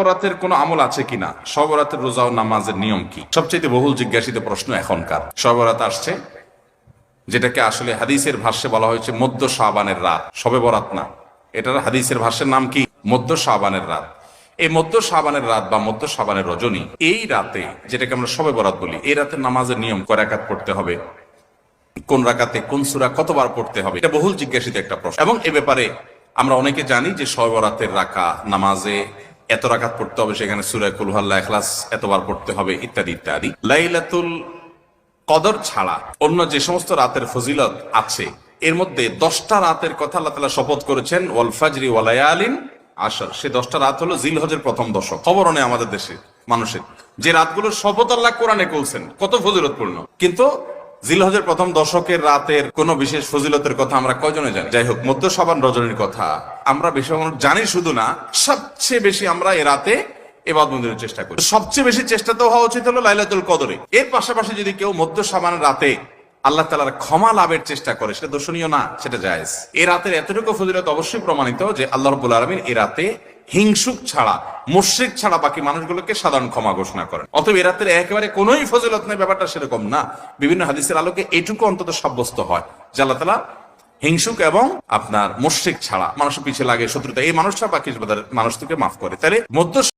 বরাতের কোনো আমল আছে কিনা, শবে বরাতের রোজা ও নামাজের নিয়ম কি? সবচেয়ে বহুল জিজ্ঞাসিত প্রশ্ন এখনকার। শবে বরাত আসছে, যেটাকে আসলে হাদিসের ভাষ্যে বলা হয়েছে মধ্য শাবানের রাত, শবে বরাত না, এটার হাদিসের ভাষ্যের নাম কি? মধ্য শাবানের রাত। এই মধ্য শাবানের রাত বা মধ্য শাবানের রজনী, এই রাতে যেটাকে আমরা শবে বরাত বলি, এই রাতের নামাজের নিয়ম কয় রাকাত পড়তে হবে, কোন রাকাতে কোন সূরা কতবার পড়তে হবে, এটা বহুল জিজ্ঞাসিত একটা প্রশ্ন। এবং এ ব্যাপারে আমরা অনেকে জানি যে শবে বরাতের রাকা নামাজে এত রাকাত পড়তে হবে, সেখানে সূরা কুল হুয়াল্লাহ, ইখলাস এতবার পড়তে হবে, ইত্যাদি ইত্যাদি। লাইলাতুল কদর ছাড়া অন্য যে সমস্ত রাতের ফজিলত আছে, এর মধ্যে 10টা রাতের কথা আল্লাহ তাআলা শপথ করেছেন, ওয়াল ফাজরি ওয়া লায়ালিন আশর। সেই 10টা রাত হলো জিলহজের প্রথম দশক। খবর নেই আমাদের দেশে মানুষের, যে রাতগুলোর শপথ আল্লাহ কোরআনে করছেন কত ফজিলতপূর্ণ, কিন্তু জিলহজের প্রথম দশকের রাতের কোন বিশেষ ফজিলতের কথা আমরা কয়জনে জানি? যাই হোক, মধ্য শাবান রজনীর কথা আমরা বেশি জানি, শুধু না, সবচেয়ে বেশি আমরা এ রাতে ইবাদতের চেষ্টা করি। সবচেয়ে বেশি চেষ্টা তো হওয়া উচিত হলো লাইলাতুল কদরে। এর পাশাপাশি যদি কেউ মধ্য শাবান রাতে আল্লাহ তাআলার ক্ষমা লাভের চেষ্টা করে, সেটা দর্শনীয় না, সেটা জায়েজ। এই রাতের এতটুকু ফজিলত অবশ্যই প্রমাণিত যে আল্লাহ রাব্বুল আলামিন এই রাতে হিংসুক ছাড়া, মুশরিক ছাড়া বাকি মানুষগুলোকে সাধারণ ক্ষমা ঘোষণা করেন। অতএব এই রাতের একেবারে কোনোই ফজিলত নেই, ব্যাপারটা সেরকম না। বিভিন্ন হাদিসের আলোকে এটুকু অন্তত সাব্যস্ত হয় যে আল্লাহ তাআলা হিংসুক এবং আপনার মুশরিক ছাড়া, মানুষের পিছিয়ে লাগে শত্রুতা, এই মানুষরা বাকি মানুষ থেকে মাফ করে। তাহলে মধ্য